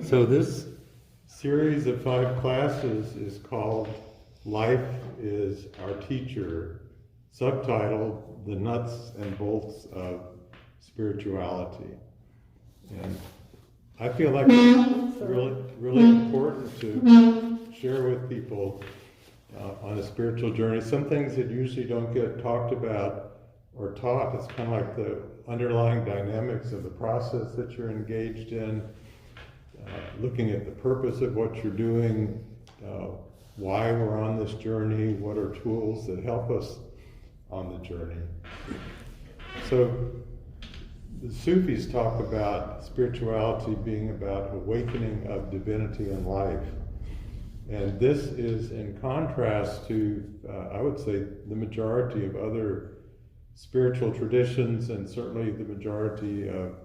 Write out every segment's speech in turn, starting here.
So this series of 5 classes is called Life is Our Teacher, subtitled The Nuts and Bolts of Spirituality. And I feel like it's really important to share with people on a spiritual journey some things that usually don't get talked about or taught. It's kind of like the underlying dynamics of the process that you're engaged in, looking at the purpose of what you're doing, why we're on this journey, what are tools that help us on the journey. So the Sufis talk about spirituality being about awakening of divinity in life. And this is in contrast to, I would say, the majority of other spiritual traditions, and certainly the majority of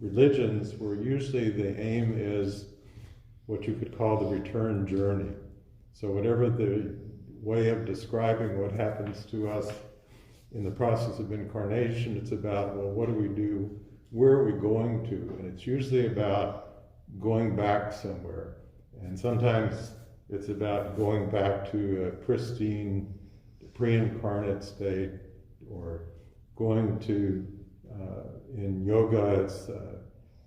religions, where usually the aim is what you could call the return journey. So whatever the way of describing what happens to us in the process of incarnation, it's about, well, what do we do? Where are we going to? And it's usually about going back somewhere. And sometimes it's about going back to a pristine, pre-incarnate state, or going to, in yoga, it's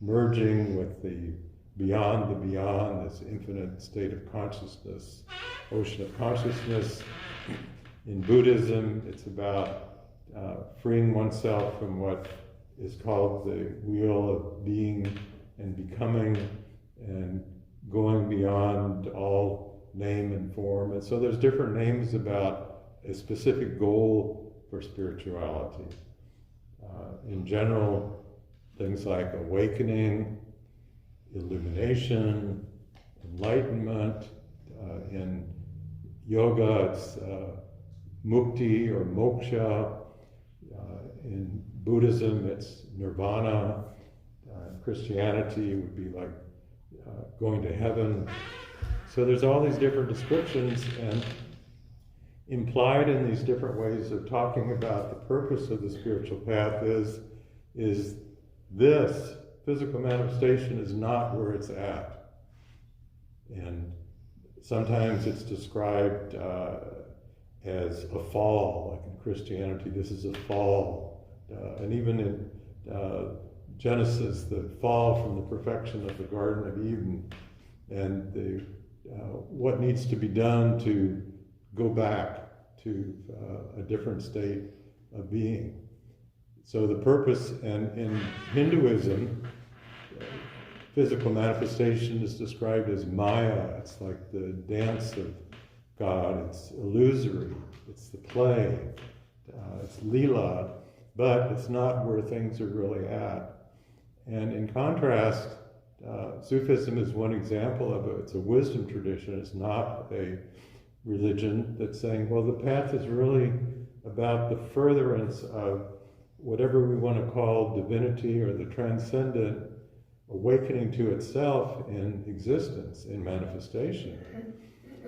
merging with the beyond, this infinite state of consciousness, ocean of consciousness. In Buddhism, it's about freeing oneself from what is called the wheel of being and becoming, and going beyond all name and form. And so there's different names about a specific goal for spirituality. In general, things like awakening, illumination, enlightenment. In yoga, it's mukti or moksha. In Buddhism, it's nirvana. Christianity would be like going to heaven. So there's all these different descriptions, and implied in these different ways of talking about the purpose of the spiritual path is this physical manifestation is not where it's at. And sometimes it's described as a fall, like in Christianity, this is a fall. And even in Genesis, the fall from the perfection of the Garden of Eden, and the what needs to be done to go back to a different state of being. So the purpose, and in Hinduism, physical manifestation is described as Maya. It's like the dance of God. It's illusory. It's the play. It's Leela, but it's not where things are really at. And in contrast, Sufism is one example of it. It's a wisdom tradition. It's not a religion that's saying, well, the path is really about the furtherance of whatever we want to call divinity or the transcendent awakening to itself in existence, in manifestation.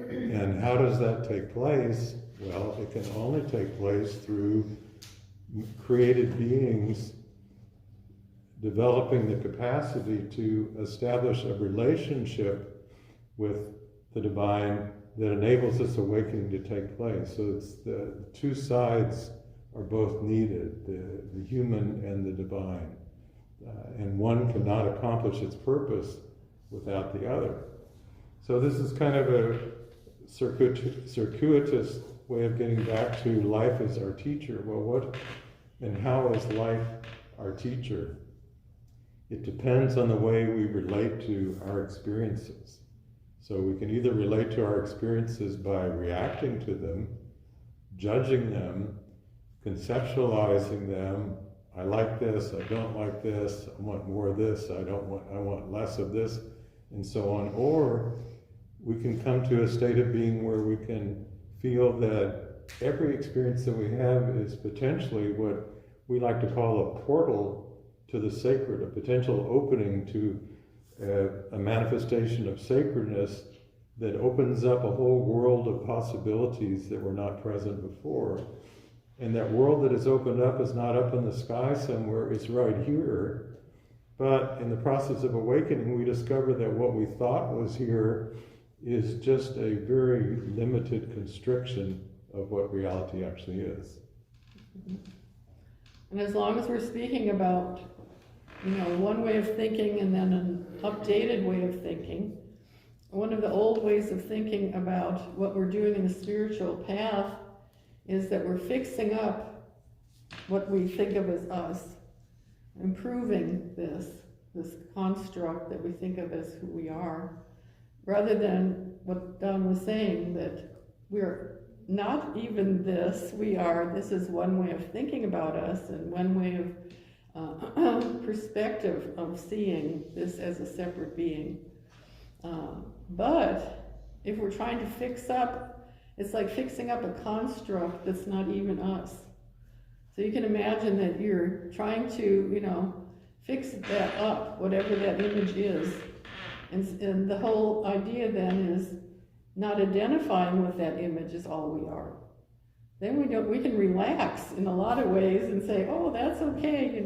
And how does that take place? Well, it can only take place through created beings developing the capacity to establish a relationship with the divine that enables this awakening to take place. So it's the two sides are both needed, the human and the divine. And one cannot accomplish its purpose without the other. So this is kind of a circuitous way of getting back to life as our teacher. Well, what and how is life our teacher? It depends on the way we relate to our experiences. So we can either relate to our experiences by reacting to them, judging them, conceptualizing them. I like this, I don't like this, I want more of this, I want less of this, and so on. Or we can come to a state of being where we can feel that every experience that we have is potentially what we like to call a portal to the sacred, a potential opening to a manifestation of sacredness that opens up a whole world of possibilities that were not present before. And that world that is opened up is not up in the sky somewhere, it's right here. But in the process of awakening, we discover that what we thought was here is just a very limited constriction of what reality actually is. And as long as we're speaking about, one way of thinking and then an updated way of thinking, one of the old ways of thinking about what we're doing in the spiritual path is that we're fixing up what we think of as us, improving this construct that we think of as who we are, rather than what Don was saying, that we're not even this, this is one way of thinking about us and one way of perspective of seeing this as a separate being. But if we're trying to fix up, it's like fixing up a construct that's not even us. So you can imagine that you're trying to, fix that up, whatever that image is. And the whole idea then is not identifying with that image is all we are. Then we can relax in a lot of ways and say, oh, that's okay,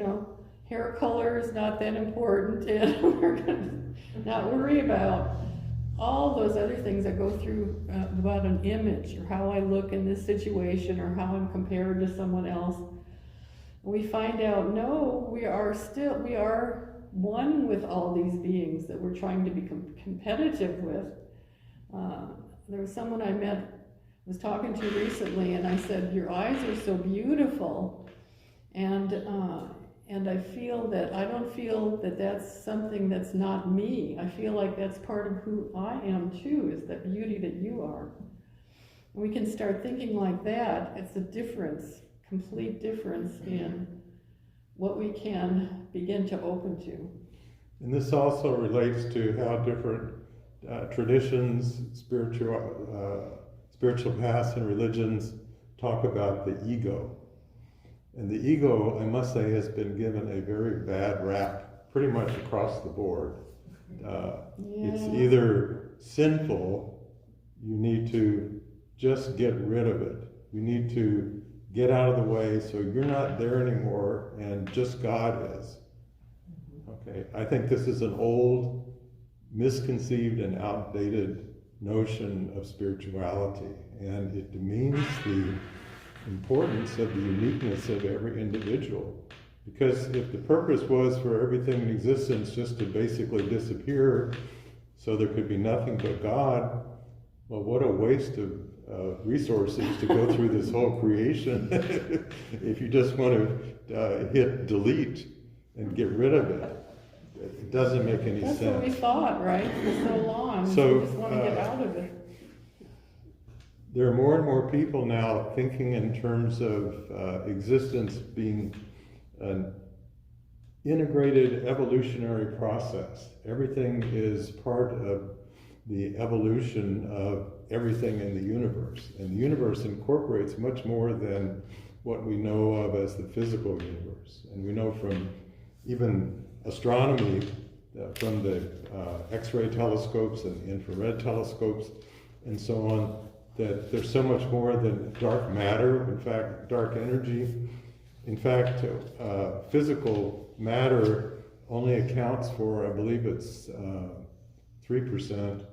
hair color is not that important, and we're going to not worry about all those other things that go through about an image, or how I look in this situation, or how I'm compared to someone else. We find out, no, we are one with all these beings that we're trying to be competitive with. There was someone I was talking to recently, and I said, your eyes are so beautiful, and I feel that I don't feel that that's something that's not me. I feel like that's part of who I am too, is that beauty that you are. And we can start thinking like that. It's a difference, complete difference in what we can begin to open to. And this also relates to how different traditions, spiritual paths and religions talk about the ego. And the ego, I must say, has been given a very bad rap pretty much across the board. It's either sinful, you need to just get rid of it. You need to get out of the way so you're not there anymore and just God is. Okay, I think this is an old, misconceived and outdated notion of spirituality, and it demeans the importance of the uniqueness of every individual. Because if the purpose was for everything in existence just to basically disappear so there could be nothing but God, well, what a waste of resources to go through this whole creation if you just want to hit delete and get rid of it. It doesn't make any sense. That's what we thought, right, for so long. So, we just want to get out of it. There are more and more people now thinking in terms of existence being an integrated evolutionary process. Everything is part of the evolution of everything in the universe. And the universe incorporates much more than what we know of as the physical universe. And we know from even astronomy, from the X-ray telescopes and infrared telescopes and so on, that there's so much more than dark matter, in fact, dark energy. In fact, physical matter only accounts for, I believe it's 3%,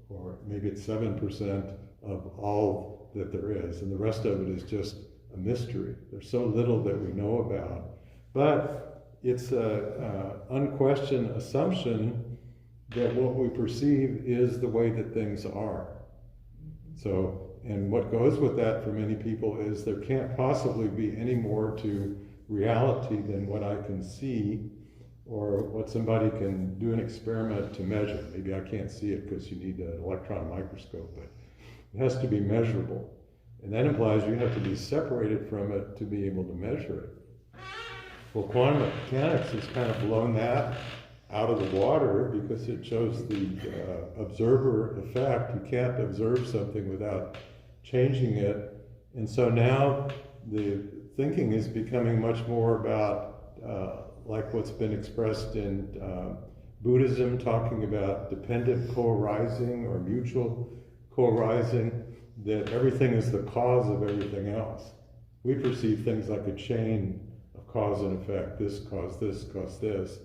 or maybe it's 7% of all that there is, and the rest of it is just a mystery. There's so little that we know about. But it's an unquestioned assumption that what we perceive is the way that things are. So, and what goes with that for many people is there can't possibly be any more to reality than what I can see, or what somebody can do an experiment to measure. Maybe I can't see it because you need an electron microscope, but it has to be measurable. And that implies you have to be separated from it to be able to measure it. Well, quantum mechanics has kind of blown that out of the water because it shows the observer effect. You can't observe something without changing it. And so now the thinking is becoming much more about like what's been expressed in Buddhism, talking about dependent co-arising or mutual co-arising, that everything is the cause of everything else. We perceive things like a chain of cause and effect. This caused this, caused this.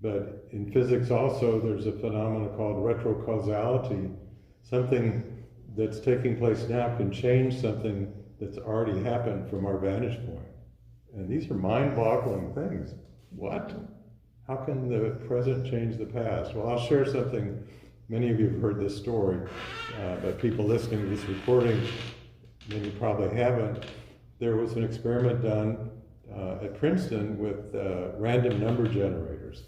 But in physics also, there's a phenomenon called retrocausality. Something that's taking place now can change something that's already happened from our vantage point. And these are mind-boggling things. What? How can the present change the past? Well, I'll share something. Many of you have heard this story, but people listening to this recording, many probably haven't. There was an experiment done at Princeton with random number generators.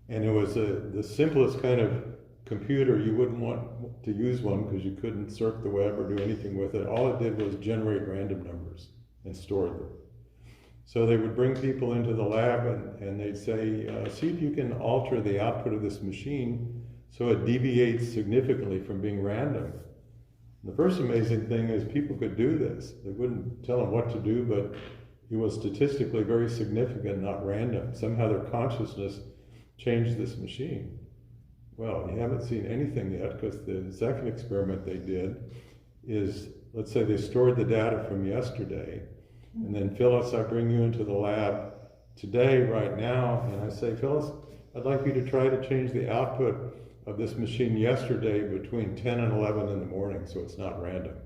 And it was the simplest kind of computer. You wouldn't want to use one because you couldn't surf the web or do anything with it. All it did was generate random numbers and store them. So they would bring people into the lab and they'd say, see if you can alter the output of this machine so it deviates significantly from being random. And the first amazing thing is people could do this. They wouldn't tell them what to do, but it was statistically very significant, not random. Somehow their consciousness changed this machine. Well, you haven't seen anything yet, because the second experiment they did is, let's say they stored the data from yesterday, and then Phyllis, I bring you into the lab today, right now, and I say, Phyllis, I'd like you to try to change the output of this machine yesterday between 10 and 11 in the morning, so it's not random.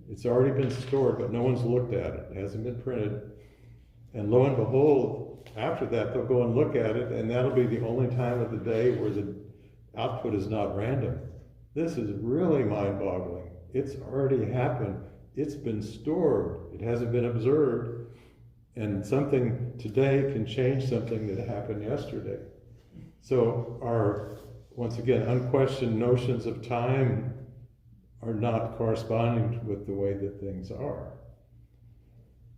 It's already been stored, but no one's looked at it. It hasn't been printed. And lo and behold, after that, they'll go and look at it, and that'll be the only time of the day where the output is not random. This is really mind-boggling. It's already happened. It's been stored. It hasn't been observed. And something today can change something that happened yesterday. So our, once again, unquestioned notions of time are not corresponding with the way that things are.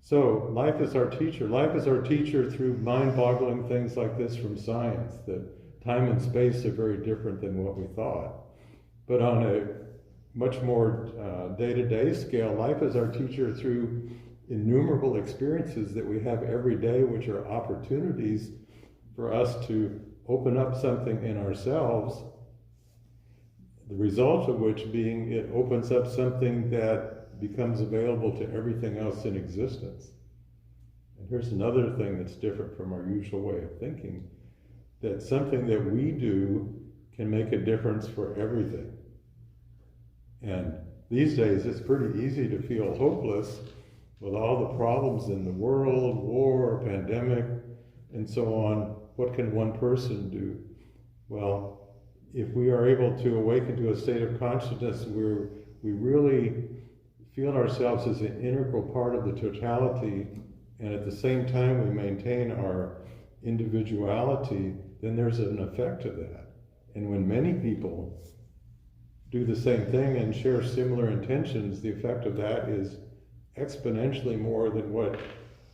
So life is our teacher. Life is our teacher through mind-boggling things like this from science, that time and space are very different than what we thought. But on a much more day-to-day scale, life is our teacher through innumerable experiences that we have every day, which are opportunities for us to open up something in ourselves, the result of which being it opens up something that becomes available to everything else in existence. And here's another thing that's different from our usual way of thinking, that something that we do can make a difference for everything. And these days, it's pretty easy to feel hopeless with all the problems in the world, war, pandemic, and so on. What can one person do? Well, if we are able to awaken to a state of consciousness where we really feel ourselves as an integral part of the totality, and at the same time we maintain our individuality, then there's an effect to that. And when many people do the same thing and share similar intentions, the effect of that is exponentially more than what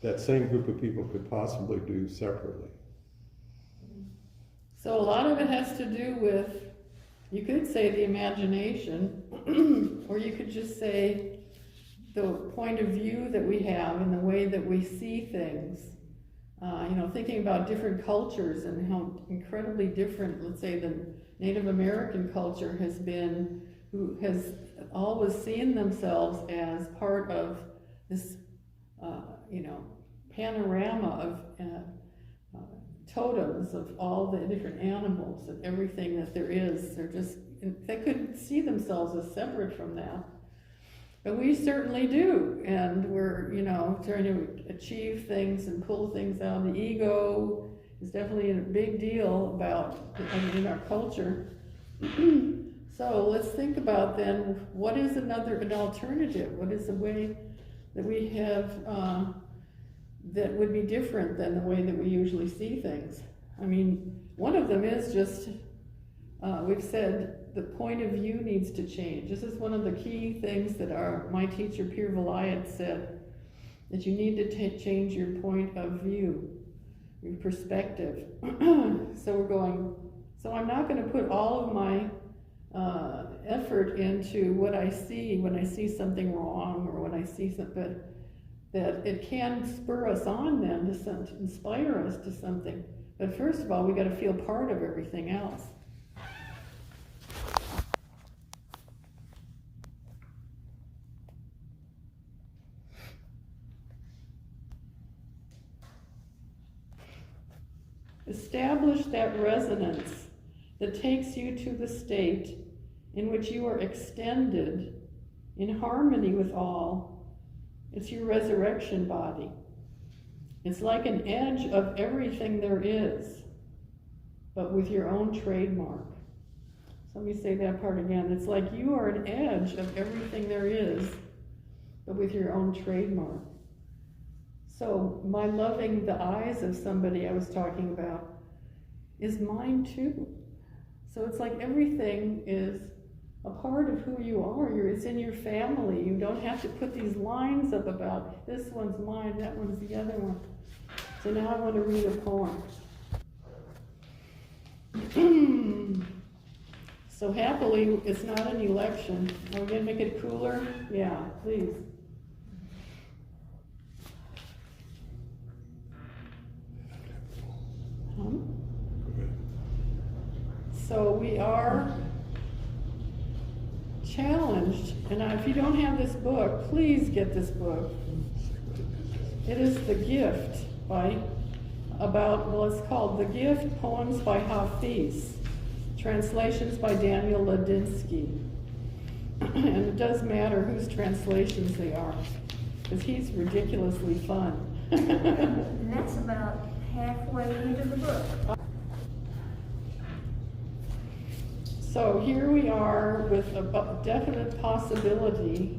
that same group of people could possibly do separately. So a lot of it has to do with, you could say the imagination, or you could just say the point of view that we have and the way that we see things. Thinking about different cultures and how incredibly different, let's say, the Native American culture has been, who has always seen themselves as part of this, panorama of totems of all the different animals and everything that there is. They couldn't see themselves as separate from that. But we certainly do, and we're, trying to achieve things and pull things out. The ego is definitely a big deal in our culture. So let's think about then, what is an alternative? What is a way that we have that would be different than the way that we usually see things? I mean, one of them is just, we've said, the point of view needs to change. This is one of the key things that my teacher, Pir Vilayat, said, that you need to change your point of view, your perspective. So I'm not going to put all of my effort into what I see when I see something wrong, or when I see something, that it can spur us on then to inspire us to something. But first of all, we got to feel part of everything else. Establish that resonance that takes you to the state in which you are extended in harmony with all. It's your resurrection body. It's like an edge of everything there is, but with your own trademark. So let me say that part again. It's like you are an edge of everything there is, but with your own trademark. So my loving the eyes of somebody I was talking about is mine too. So it's like everything is a part of who you are. It's in your family. You don't have to put these lines up about this one's mine, that one's the other one. So now I want to read a poem. So happily, it's not an election. Are we going to make it cooler? Yeah, please. So we are challenged, and if you don't have this book, please get this book. It is The Gift it's called The Gift, Poems by Hafiz, translations by Daniel Ladinsky. And it does matter whose translations they are, because he's ridiculously fun. And that's about halfway into the book. So here we are with a definite possibility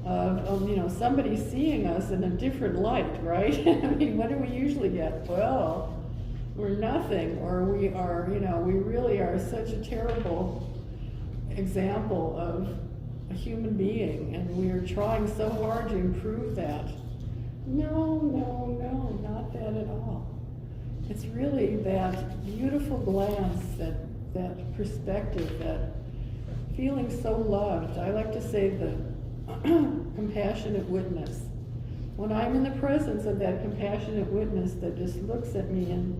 of somebody seeing us in a different light, right? I mean, what do we usually get? Well, we're nothing, or we are, we really are such a terrible example of a human being, and we are trying so hard to improve that. No, not that at all. It's really that beautiful glance, that perspective, that feeling so loved. I like to say the compassionate witness. When I'm in the presence of that compassionate witness that just looks at me, and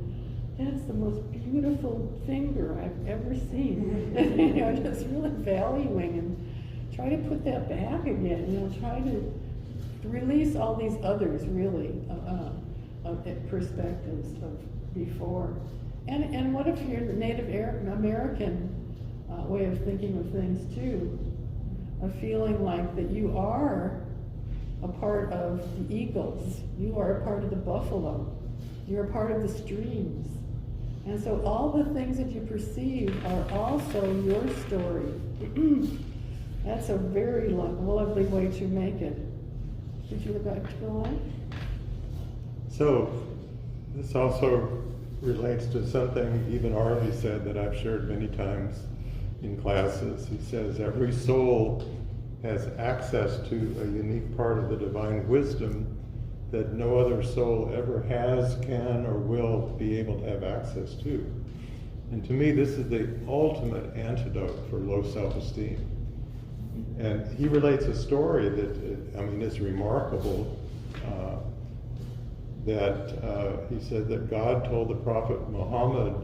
that's the most beautiful finger I've ever seen. Just really valuing, and try to put that back again, try to release all these others, really, perspectives of before. And what if your Native American way of thinking of things too, of feeling like that you are a part of the eagles, you are a part of the buffalo, you're a part of the streams. And so all the things that you perceive are also your story. That's a very lovely way to make it. Did you like to go on? So this also relates to something even Harvey said that I've shared many times in classes. He says every soul has access to a unique part of the divine wisdom that no other soul ever has, can, or will be able to have access to. And to me, this is the ultimate antidote for low self-esteem. And he relates a story that, is remarkable, that he said that God told the Prophet Muhammad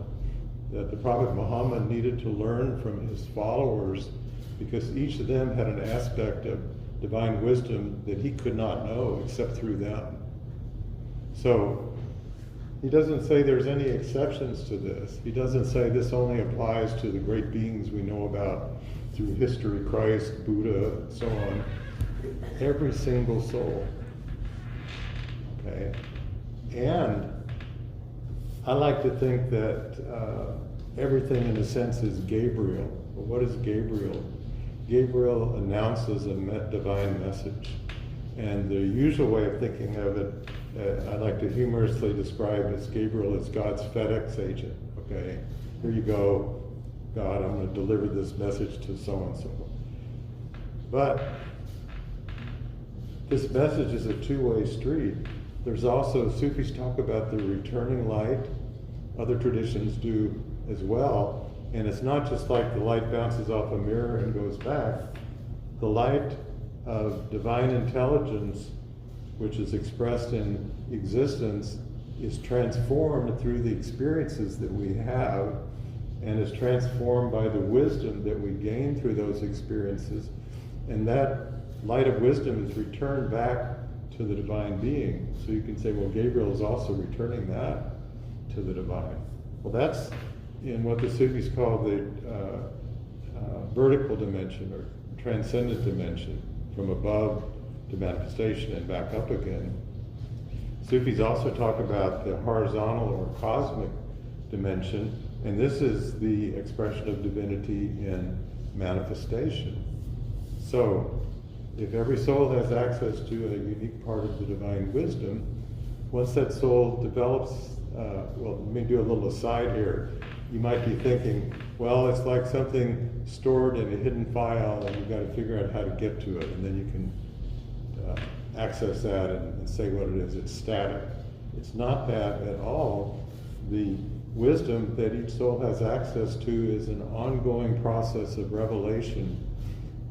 that the Prophet Muhammad needed to learn from his followers because each of them had an aspect of divine wisdom that he could not know except through them. So he doesn't say there's any exceptions to this. He doesn't say this only applies to the great beings we know about through history, Christ, Buddha, and so on. Every single soul. Okay? And I like to think that everything in a sense is Gabriel. Well, what is Gabriel? Gabriel announces a divine message. And the usual way of thinking of it, I like to humorously describe as Gabriel as God's FedEx agent. Okay, here you go, God, I'm going to deliver this message to so-and-so. But this message is a two-way street. There's also, Sufis talk about the returning light. Other traditions do as well. And it's not just like the light bounces off a mirror and goes back. The light of divine intelligence, which is expressed in existence, is transformed through the experiences that we have, and is transformed by the wisdom that we gain through those experiences. And that light of wisdom is returned back to the divine being. So you can say, well, Gabriel is also returning that to the divine. Well, that's in what the Sufis call the vertical dimension or transcendent dimension, from above to manifestation and back up again. Sufis also talk about the horizontal or cosmic dimension, and this is the expression of divinity in manifestation. So, if every soul has access to a unique part of the divine wisdom, once that soul develops, well, let me do a little aside here. You might be thinking, well, it's like something stored in a hidden file and you've got to figure out how to get to it, and then you can access that and say what it is. It's static. It's not that at all. The wisdom that each soul has access to is an ongoing process of revelation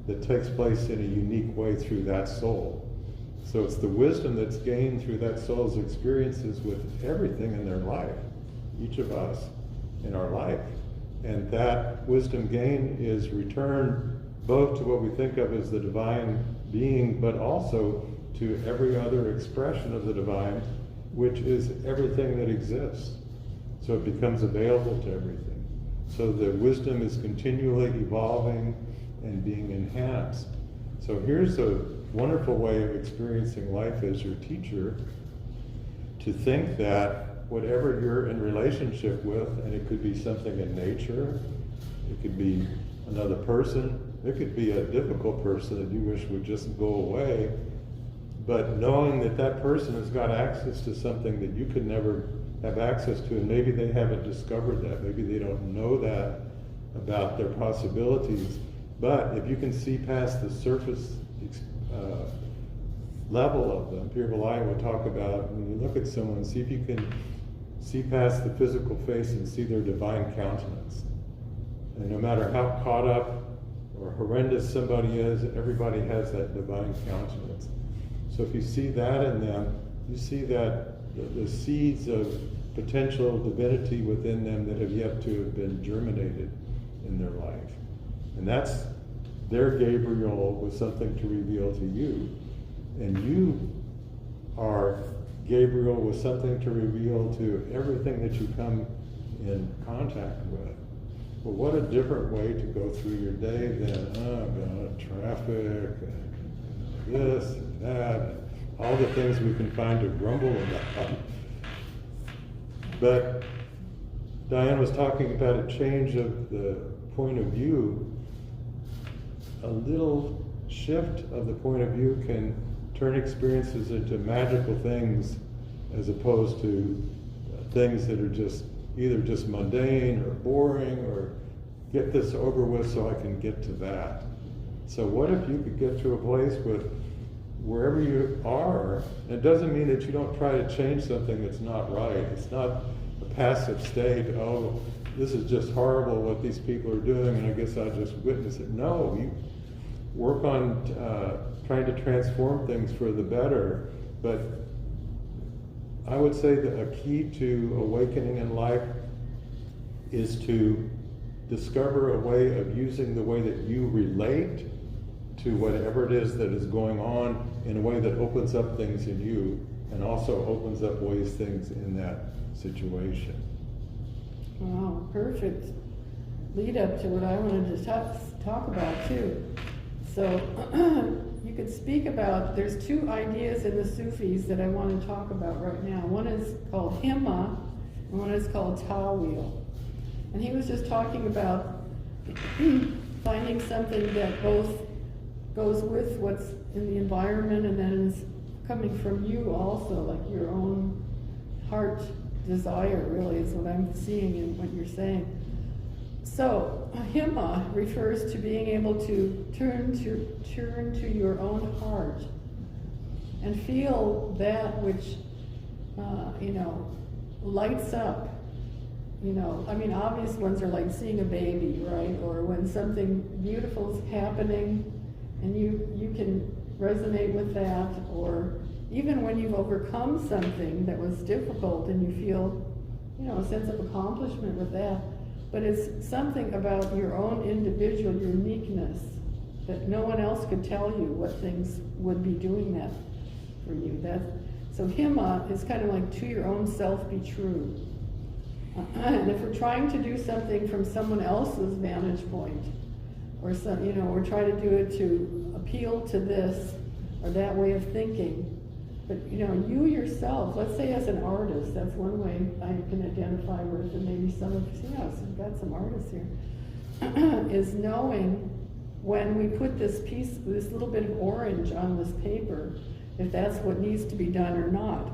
that takes place in a unique way through that soul. So it's the wisdom that's gained through that soul's experiences with everything in their life, each of us in our life. And that wisdom gain is returned both to what we think of as the divine being, but also to every other expression of the divine, which is everything that exists. So it becomes available to everything. So the wisdom is continually evolving and being enhanced. So here's a wonderful way of experiencing life as your teacher, to think that whatever you're in relationship with, and it could be something in nature, it could be another person, it could be a difficult person that you wish would just go away, but knowing that that person has got access to something that you could never have access to, and maybe they haven't discovered that, maybe they don't know that about their possibilities, but if you can see past the surface level of them, Pir Balai would talk about, when you look at someone, see if you can see past the physical face and see their divine countenance. And no matter how caught up or horrendous somebody is, everybody has that divine countenance. So if you see that in them, you see that the seeds of potential divinity within them that have yet to have been germinated in their life. And that's their Gabriel with something to reveal to you. And you are Gabriel with something to reveal to everything that you come in contact with. Well, what a different way to go through your day than, oh God, traffic, and this and that, and all the things we can find to grumble about. But Diane was talking about a change of the point of view. A little shift of the point of view can turn experiences into magical things, as opposed to things that are just either just mundane or boring, or get this over with so I can get to that. So what if you could get to a place with wherever you are, and it doesn't mean that you don't try to change something that's not right. It's not a passive state, oh, this is just horrible what these people are doing and I guess I'll just witness it. No, you work on trying to transform things for the better. But I would say that a key to awakening in life is to discover a way of using the way that you relate to whatever it is that is going on in a way that opens up things in you and also opens up things in that situation. Wow, perfect lead up to what I wanted to talk about too. So you could speak about, there's two ideas in the Sufis that I want to talk about right now. One is called Himma and one is called Tawil. And he was just talking about finding something that both goes with what's in the environment and then is coming from you also, like your own heart desire, really, is what I'm seeing in what you're saying. So, Himma refers to being able to turn to your own heart and feel that which, lights up. I mean, obvious ones are like seeing a baby, right? Or when something beautiful is happening and you can resonate with that, or even when you've overcome something that was difficult and you feel, a sense of accomplishment with that. But it's something about your own individual uniqueness that no one else could tell you what things would be doing that for you. So Himma is kind of like to your own self be true. And if we're trying to do something from someone else's vantage point, or some, we're trying to do it to appeal to this or that way of thinking. But you yourself, let's say as an artist, that's one way I can identify with, and maybe some of us, yes, we've got some artists here, is knowing when we put this little bit of orange on this paper, if that's what needs to be done or not.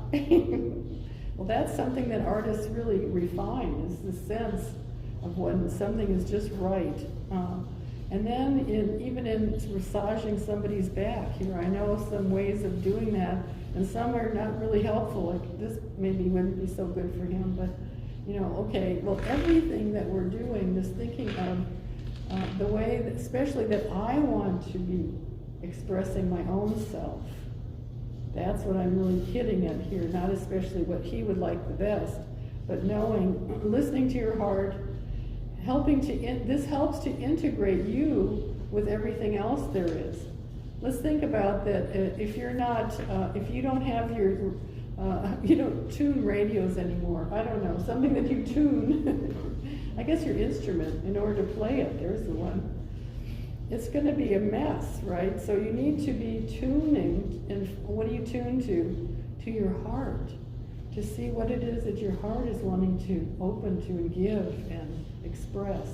Well, that's something that artists really refine, is the sense of when something is just right. And then even in massaging somebody's back, I know some ways of doing that, and some are not really helpful, like this maybe wouldn't be so good for him, but okay, well, everything that we're doing, this thinking of the way that, especially that I want to be expressing my own self, that's what I'm really hitting at here, not especially what he would like the best, but knowing, listening to your heart, this helps to integrate you with everything else there is. Let's think about that. If you're not, if you don't have you don't tune radios anymore. I don't know, something that you tune. I guess your instrument in order to play it. There's the one. It's going to be a mess, right? So you need to be tuning, and what do you tune to? To your heart, to see what it is that your heart is wanting to open to and give and express.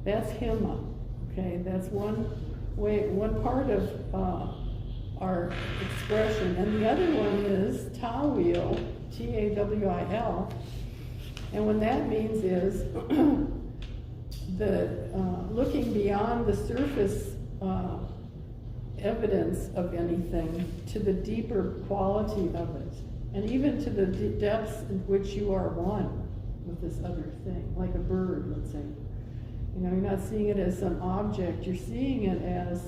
That's Hema, okay? That's one way, one part of our expression. And the other one is Tawil, Tawil, and what that means is looking beyond the surface evidence of anything to the deeper quality of it, and even to the depths in which you are one with this other thing, like a bird, let's say. You're not seeing it as some object, you're seeing it as,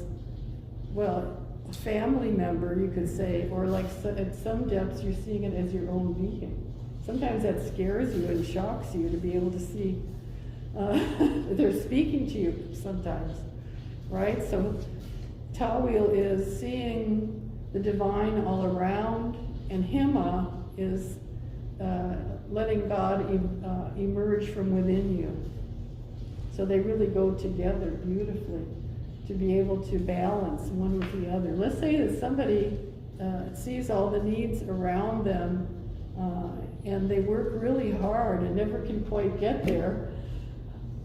well, a family member, you could say, or like at some depths you're seeing it as your own being. Sometimes that scares you and shocks you to be able to see they're speaking to you sometimes, right? So Tawil is seeing the divine all around, and Hema is letting God emerge from within you. So they really go together beautifully to be able to balance one with the other. Let's say that somebody sees all the needs around them and they work really hard and never can quite get there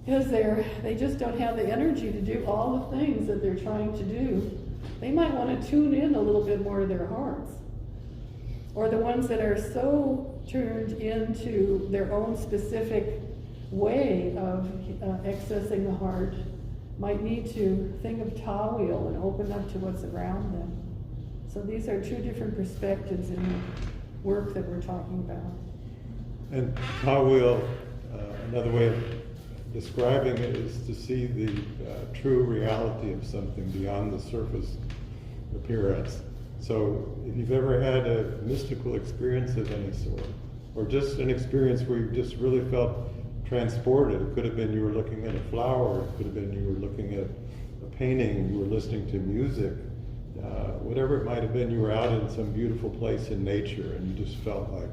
because they just don't have the energy to do all the things that they're trying to do. They might want to tune in a little bit more to their hearts. Or the ones that are so turned into their own specific way of accessing the heart might need to think of Tawil and open up to what's around them. So these are two different perspectives in the work that we're talking about. And Tawil, another way of describing it is to see the true reality of something beyond the surface appearance. So if you've ever had a mystical experience of any sort, or just an experience where you just really felt transported, it could have been you were looking at a flower, it could have been you were looking at a painting, you were listening to music, whatever it might have been, you were out in some beautiful place in nature and you just felt like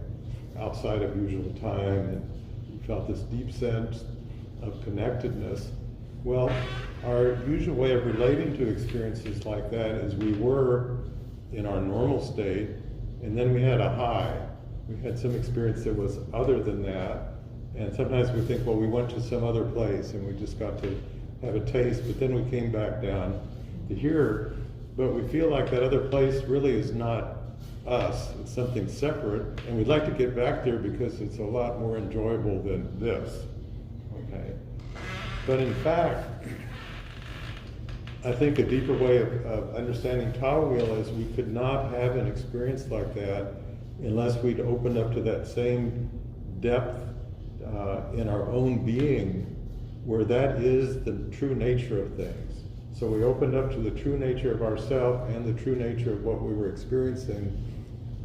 outside of usual time and you felt this deep sense of connectedness. Well, our usual way of relating to experiences like that is we were in our normal state, and then we had a high. We had some experience that was other than that, and sometimes we think, well, we went to some other place and we just got to have a taste, but then we came back down to here, but we feel like that other place really is not us, it's something separate, and we'd like to get back there because it's a lot more enjoyable than this, okay? But in fact, I think a deeper way of understanding Tawil is we could not have an experience like that unless we'd opened up to that same depth in our own being, where that is the true nature of things. So we opened up to the true nature of ourself and the true nature of what we were experiencing,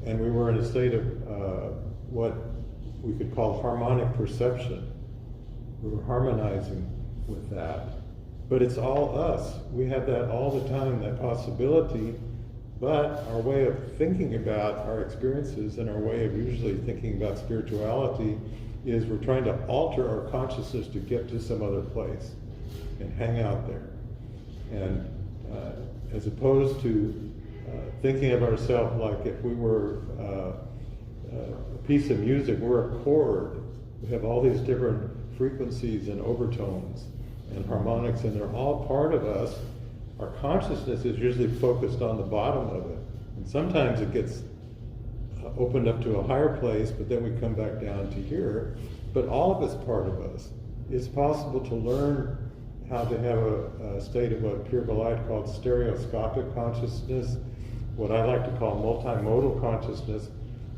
and we were in a state of what we could call harmonic perception. We were harmonizing with that. But it's all us. We have that all the time, that possibility, but our way of thinking about our experiences and our way of usually thinking about spirituality is we're trying to alter our consciousness to get to some other place and hang out there. And as opposed to thinking of ourselves like if we were a piece of music, we're a chord. We have all these different frequencies and overtones and harmonics, and they're all part of us. Our consciousness is usually focused on the bottom of it. And sometimes it gets opened up to a higher place, but then we come back down to here. But all of it's part of us. It's possible to learn how to have a state of what Pure Galite called stereoscopic consciousness, what I like to call multimodal consciousness,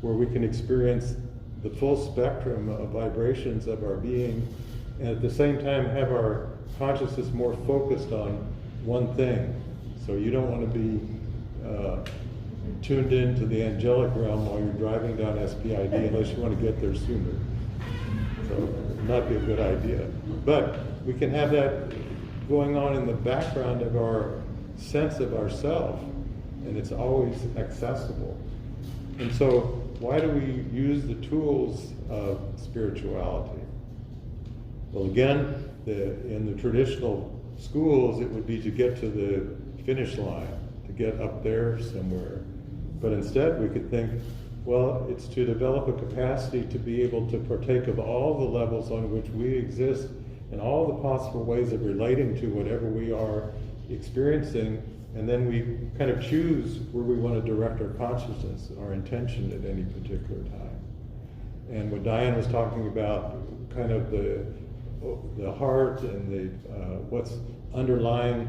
where we can experience the full spectrum of vibrations of our being, and at the same time have our consciousness more focused on one thing. So you don't want to be tuned into the angelic realm while you're driving down SPID unless you want to get there sooner. So it would not be a good idea. But we can have that going on in the background of our sense of ourself, and it's always accessible. And so why do we use the tools of spirituality? Well, again, in the traditional schools, it would be to get to the finish line, to get up there somewhere. But instead, we could think, well, it's to develop a capacity to be able to partake of all the levels on which we exist and all the possible ways of relating to whatever we are experiencing, and then we kind of choose where we want to direct our consciousness, our intention at any particular time. And when Diane was talking about kind of the heart and the what's underlying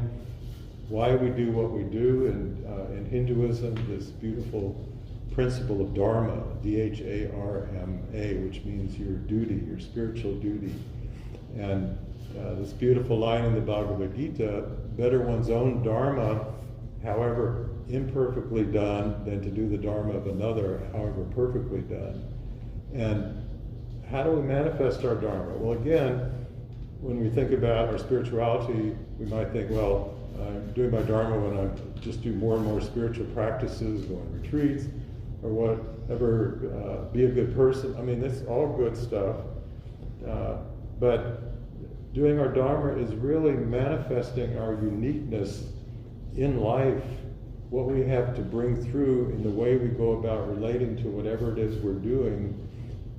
why we do what we do, and in Hinduism, this beautiful principle of Dharma, D-H-A-R-M-A, which means your duty, your spiritual duty. And this beautiful line in the Bhagavad Gita, better one's own Dharma, however imperfectly done, than to do the Dharma of another, however perfectly done. And how do we manifest our Dharma? Well, again, when we think about our spirituality, we might think, well, I'm doing my Dharma when I just do more and more spiritual practices, go on retreats, or whatever, be a good person. I mean, that's all good stuff. But doing our Dharma is really manifesting our uniqueness in life, what we have to bring through in the way we go about relating to whatever it is we're doing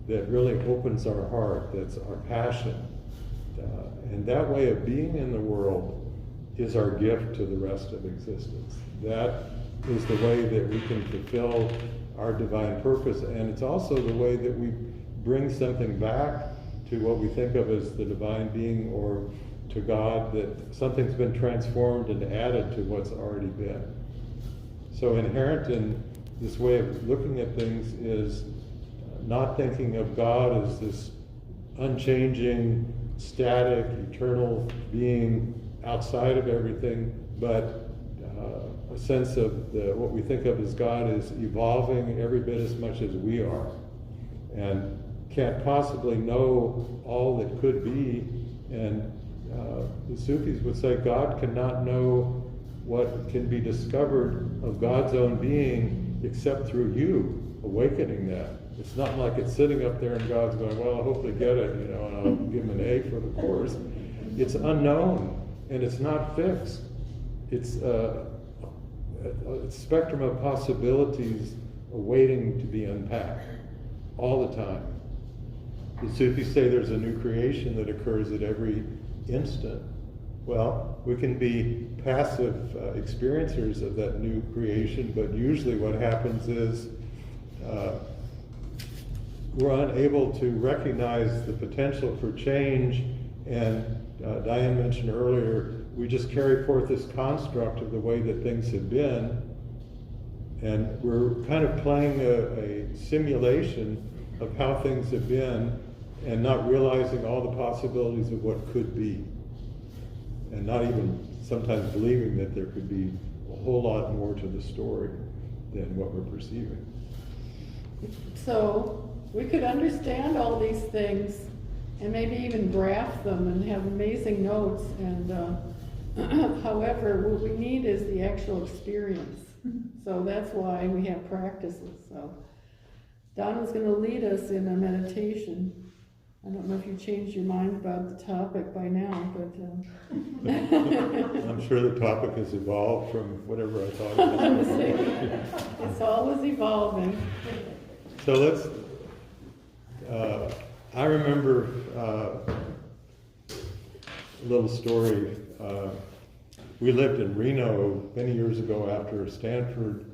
that really opens our heart, that's our passion. And that way of being in the world is our gift to the rest of existence. That is the way that we can fulfill our divine purpose, and it's also the way that we bring something back to what we think of as the divine being, or to God, that something's been transformed and added to what's already been. So inherent in this way of looking at things is not thinking of God as this unchanging, static, eternal being outside of everything, but a sense of what we think of as God is evolving every bit as much as we are, and can't possibly know all that could be. And the Sufis would say God cannot know what can be discovered of God's own being except through you awakening that. It's not like it's sitting up there and God's going, well, I hope they get it, and I'll give them an A for the course. It's unknown, and it's not fixed. It's a spectrum of possibilities awaiting to be unpacked all the time. The Sufis say there's a new creation that occurs at every instant. Well, we can be passive experiencers of that new creation, but usually what happens is we're unable to recognize the potential for change, and Diane mentioned earlier, we just carry forth this construct of the way that things have been, and we're kind of playing a simulation of how things have been, and not realizing all the possibilities of what could be, and not even sometimes believing that there could be a whole lot more to the story than what we're perceiving. So we could understand all these things and maybe even graph them and have amazing notes, and however, what we need is the actual experience. So that's why we have practices. So Donna's going to lead us in a meditation. I don't know if you changed your mind about the topic by now, but I'm sure the topic has evolved from whatever I thought it was. it's always evolving. So let's, I remember a little story. We lived in Reno many years ago after Stanford,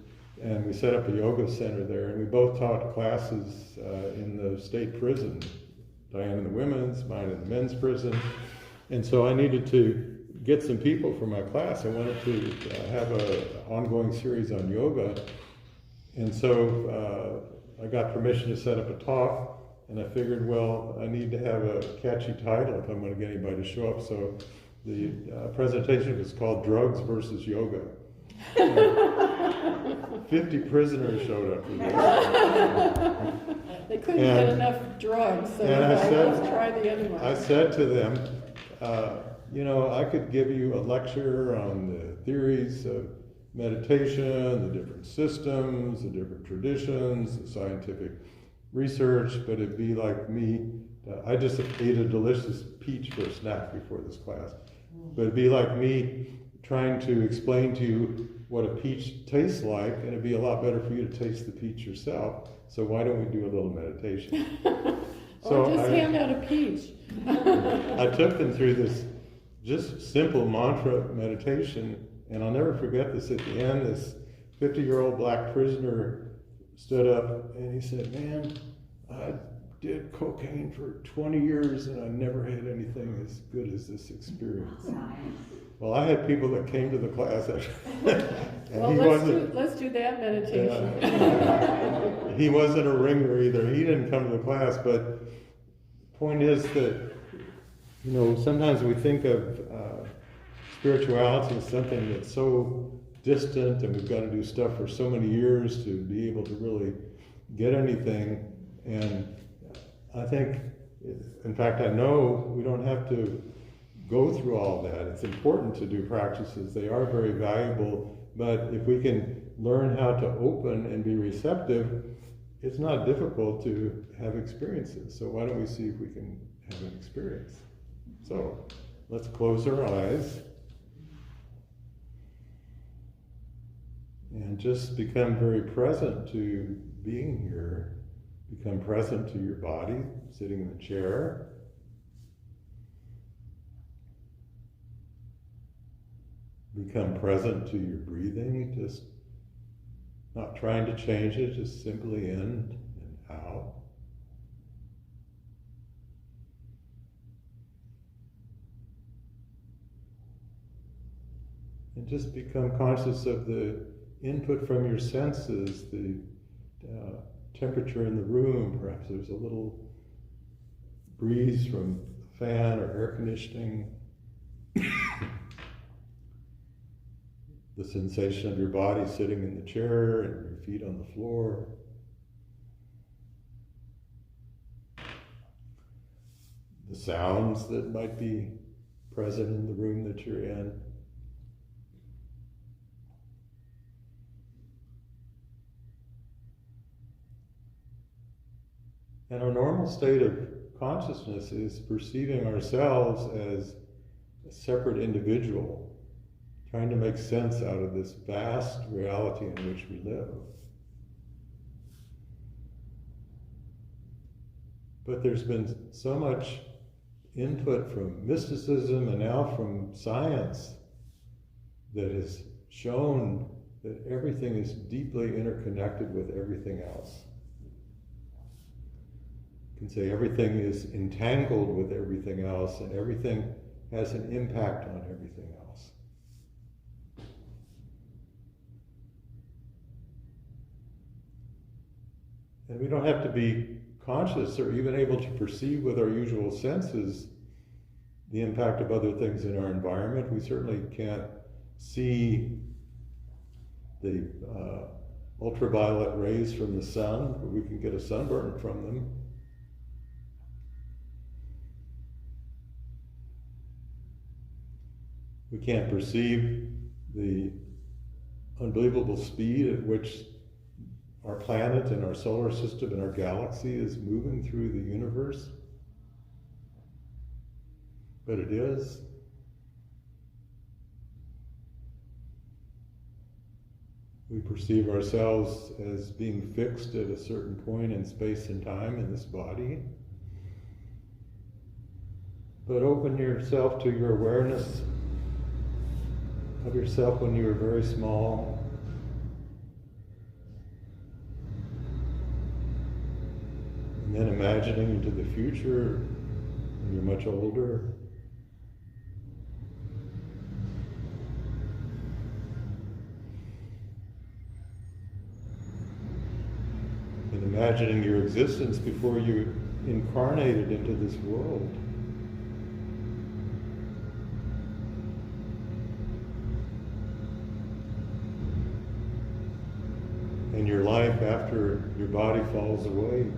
and we set up a yoga center there, and we both taught classes in the state prison. Diane in the women's, mine in the men's prison. And so I needed to get some people for my class. I wanted to have an ongoing series on yoga. And so I got permission to set up a talk, and I figured, well, I need to have a catchy title if I'm going to get anybody to show up. So the presentation was called Drugs versus Yoga. 50 prisoners showed up for this. They couldn't get enough drugs, so let's try the other one. I said to them, you know, I could give you a lecture on the theories of meditation, the different systems, the different traditions, the scientific research, but it'd be like me. I just ate a delicious peach for a snack before this class. But it'd be like me trying to explain to you what a peach tastes like, and it'd be a lot better for you to taste the peach yourself. So why don't we do a little meditation? Or just hand out a peach. I took them through this just simple mantra meditation, and I'll never forget this. At the end, this 50-year-old black prisoner stood up and he said, "Man, I did cocaine for 20 years and I never had anything as good as this experience." Well, I had people that came to the class, and well, let's do that meditation. He wasn't a ringer either. He didn't come to the class, but the point is that, you know, sometimes we think of spirituality as something that's so distant, and we've got to do stuff for so many years to be able to really get anything. And I think, in fact, I know we don't have to go through all that. It's important to do practices. They are very valuable, but if we can learn how to open and be receptive, it's not difficult to have experiences. So why don't we see if we can have an experience? So let's close our eyes and just become very present to being here. Become present to your body, sitting in the chair. Become present to your breathing, just not trying to change it, just simply in and out. And just become conscious of the input from your senses, the temperature in the room. Perhaps there's a little breeze from a fan or air conditioning. The sensation of your body sitting in the chair and your feet on the floor. The sounds that might be present in the room that you're in. And our normal state of consciousness is perceiving ourselves as a separate individual, trying to make sense out of this vast reality in which we live. But there's been so much input from mysticism and now from science that has shown that everything is deeply interconnected with everything else. You can say everything is entangled with everything else, and everything has an impact on everything else. And we don't have to be conscious or even able to perceive with our usual senses the impact of other things in our environment. We certainly can't see the ultraviolet rays from the sun, but we can get a sunburn from them. We can't perceive the unbelievable speed at which our planet and our solar system and our galaxy is moving through the universe. but it is. We perceive ourselves as being fixed at a certain point in space and time in this body. But open yourself to your awareness of yourself when you were very small. And then imagining into the future when you're much older. And imagining your existence before you incarnated into this world. And your life after your body falls away.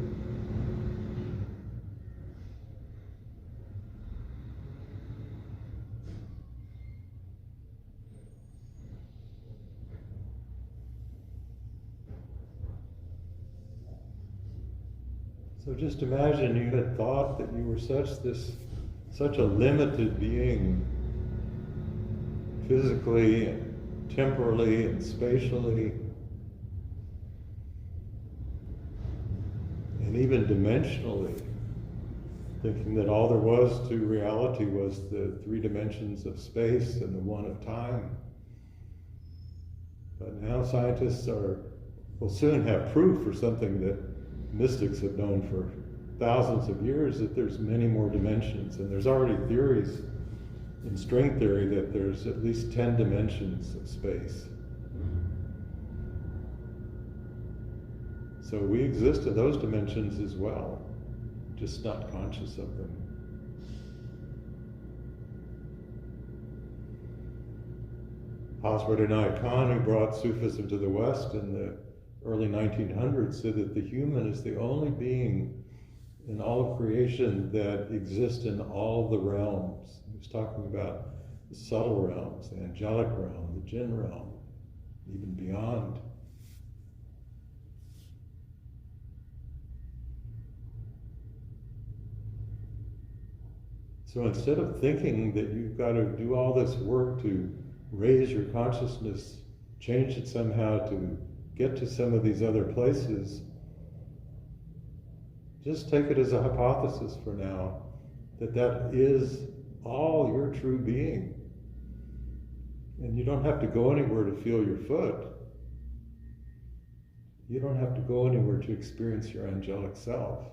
So just imagine you had thought that you were such a limited being, physically and temporally and spatially, and even dimensionally, thinking that all there was to reality was the 3 dimensions of space and the 1 of time. But now scientists will soon have proof for something that mystics have known for thousands of years, that there's many more dimensions. And there's already theories in string theory that there's at least 10 dimensions of space. So we exist in those dimensions as well, just not conscious of them. Hazrat Inayat Khan, who brought Sufism to the West in the early 1900s, said that the human is the only being in all of creation that exists in all the realms. He was talking about the subtle realms, the angelic realm, the jinn realm, even beyond. So instead of thinking that you've got to do all this work to raise your consciousness, change it somehow to get to some of these other places, just take it as a hypothesis for now, that is all your true being. And you don't have to go anywhere to feel your foot. You don't have to go anywhere to experience your angelic self.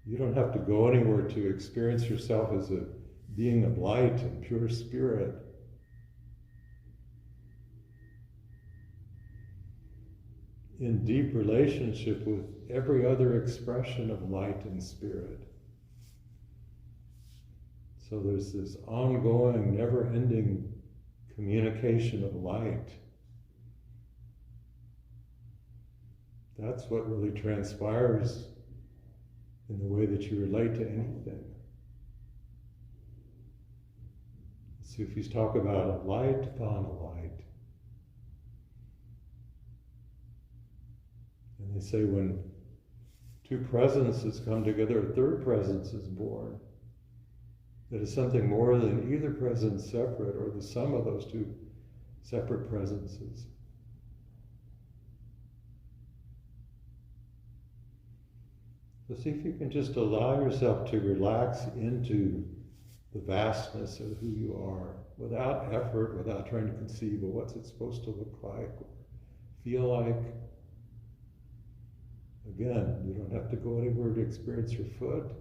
You don't have to go anywhere to experience yourself as a being of light and pure spirit. In deep relationship with every other expression of light and spirit. So there's this ongoing, never-ending communication of light. That's what really transpires in the way that you relate to anything. Sufis talk about a light upon a light. And they say when 2 presences come together, a 3rd presence is born. That is something more than either presence separate or the sum of those 2 separate presences. So see if you can just allow yourself to relax into the vastness of who you are, without effort, without trying to conceive of what's it supposed to look like, feel like. Again, you don't have to go anywhere to experience your foot.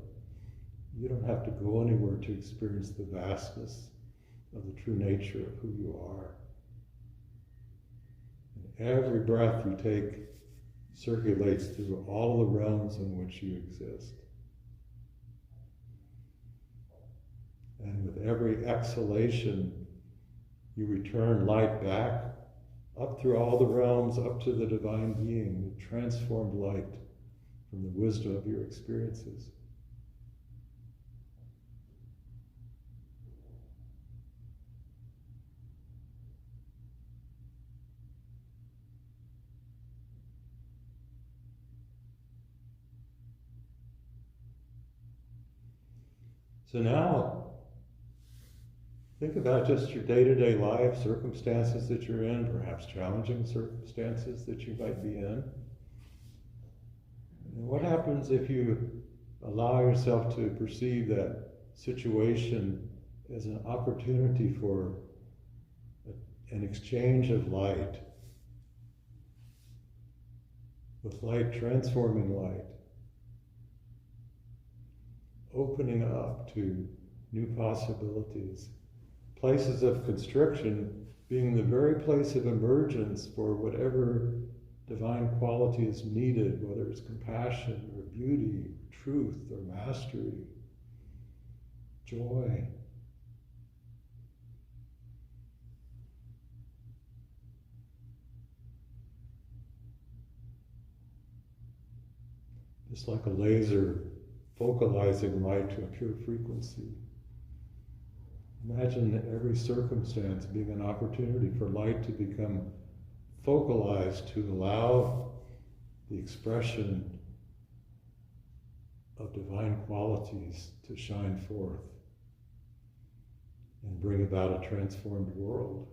You don't have to go anywhere to experience the vastness of the true nature of who you are. And every breath you take circulates through all the realms in which you exist. And with every exhalation, you return light back up through all the realms, up to the divine being, the transformed light from the wisdom of your experiences. So now, think about just your day-to-day life, circumstances that you're in, perhaps challenging circumstances that you might be in. And what happens if you allow yourself to perceive that situation as an opportunity for an exchange of light, with light transforming light, opening up to new possibilities, places of constriction being the very place of emergence for whatever divine quality is needed, whether it's compassion or beauty, truth or mastery, joy. Just like a laser focalizing light to a pure frequency. Imagine every circumstance being an opportunity for light to become focalized, to allow the expression of divine qualities to shine forth and bring about a transformed world.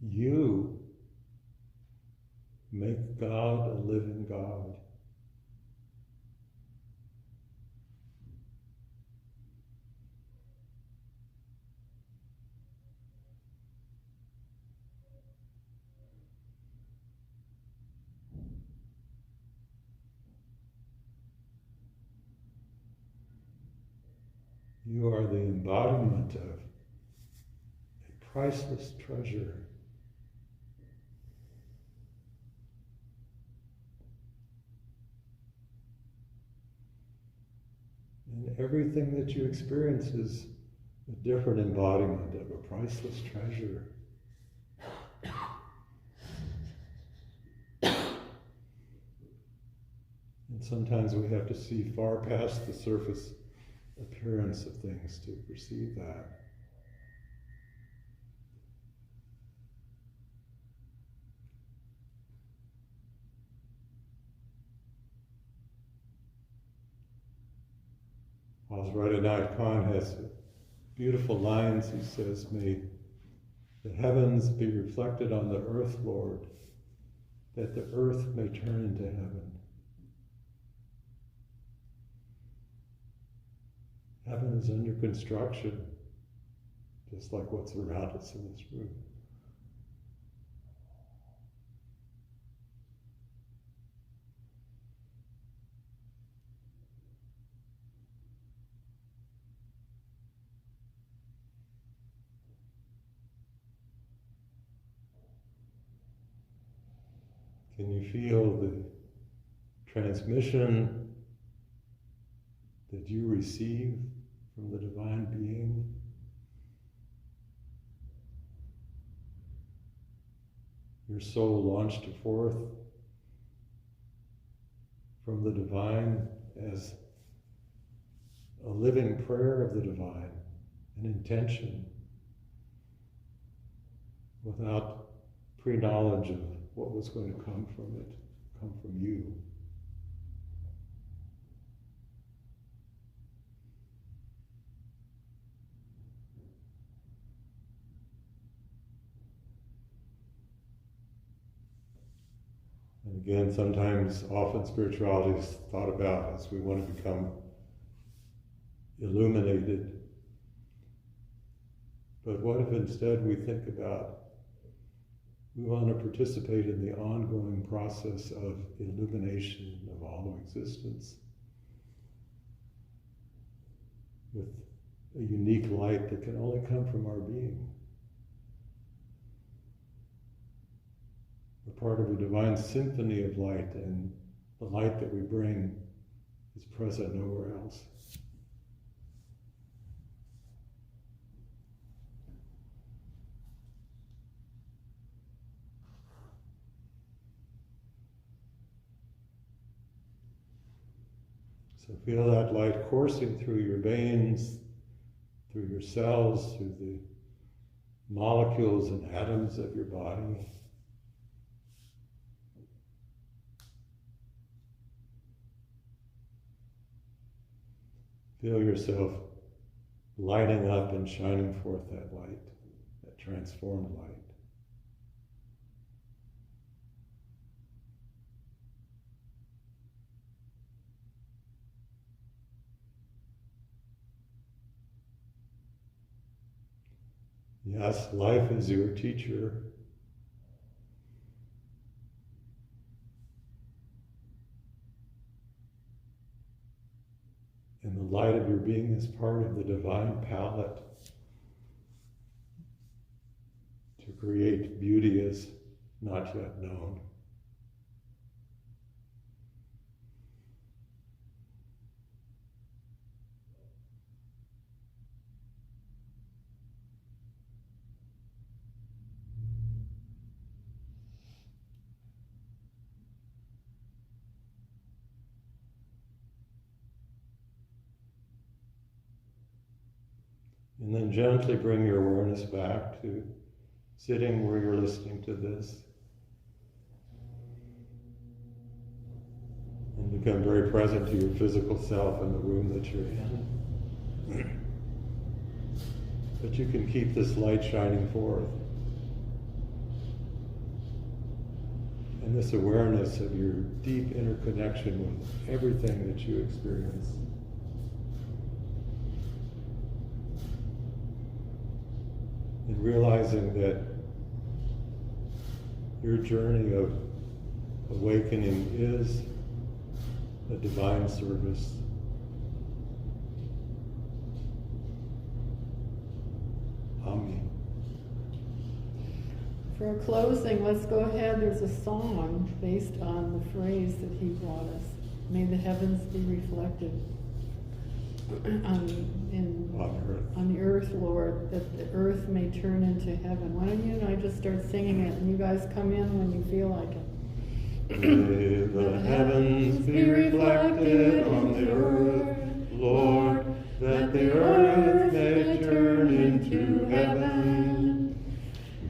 You make God a living God. You are the embodiment of a priceless treasure. And everything that you experience is a different embodiment of a priceless treasure. And sometimes we have to see far past the surface appearance of things to perceive that. Ajradinat Khan has beautiful lines. He says, "May the heavens be reflected on the earth, Lord, that the earth may turn into heaven." Heaven is under construction, just like what's around us in this room. Can you feel the transmission that you receive from the divine being? Your soul launched forth from the divine as a living prayer of the divine, an intention, without pre-knowledge of what was going to come from it, come from you. And again, often spirituality is thought about as we want to become illuminated. But what if instead we think about we want to participate in the ongoing process of illumination of all of existence with a unique light that can only come from our being. We're part of a divine symphony of light, and the light that we bring is present nowhere else. So feel that light coursing through your veins, through your cells, through the molecules and atoms of your body. Feel yourself lighting up and shining forth that light, that transformed light. Yes, life is your teacher. And the light of your being is part of the divine palette to create beauty as not yet known. And then gently bring your awareness back to sitting where you're listening to this. And become very present to your physical self in the room that you're in. But you can keep this light shining forth. And this awareness of your deep interconnection with everything that you experience. And realizing that your journey of awakening is a divine service. Amen. For a closing, let's go ahead. There's a song based on the phrase that he brought us. May the heavens be reflected on the earth, Lord, that the earth may turn into heaven. Why don't you and I just start singing it, and you guys come in when you feel like it. May the heavens be reflected on the earth, Lord, that the earth may turn into heaven.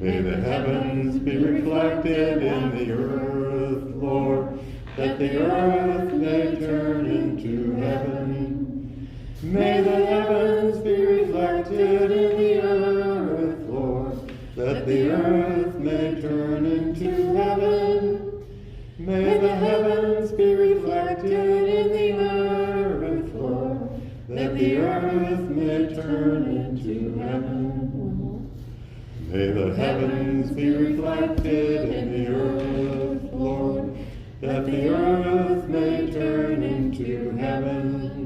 May the heavens be reflected in the earth, Lord, that the earth may turn into heaven. May the heavens be reflected in the earth, Lord, that the earth may turn into heaven. May the heavens be reflected in the earth, Lord, that the earth may turn into heaven. May the heavens be reflected in the earth, Lord, that the earth may turn into heaven.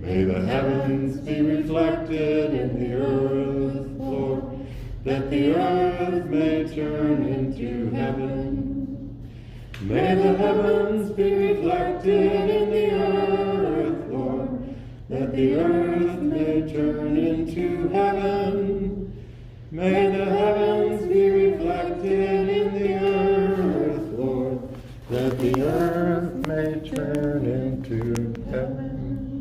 May the heavens be reflected in the earth, Lord, that the earth may turn into heaven. May the heavens be reflected in the earth, Lord, that the earth may turn into heaven. May the heavens be reflected in the earth, Lord, that the earth may turn into heaven.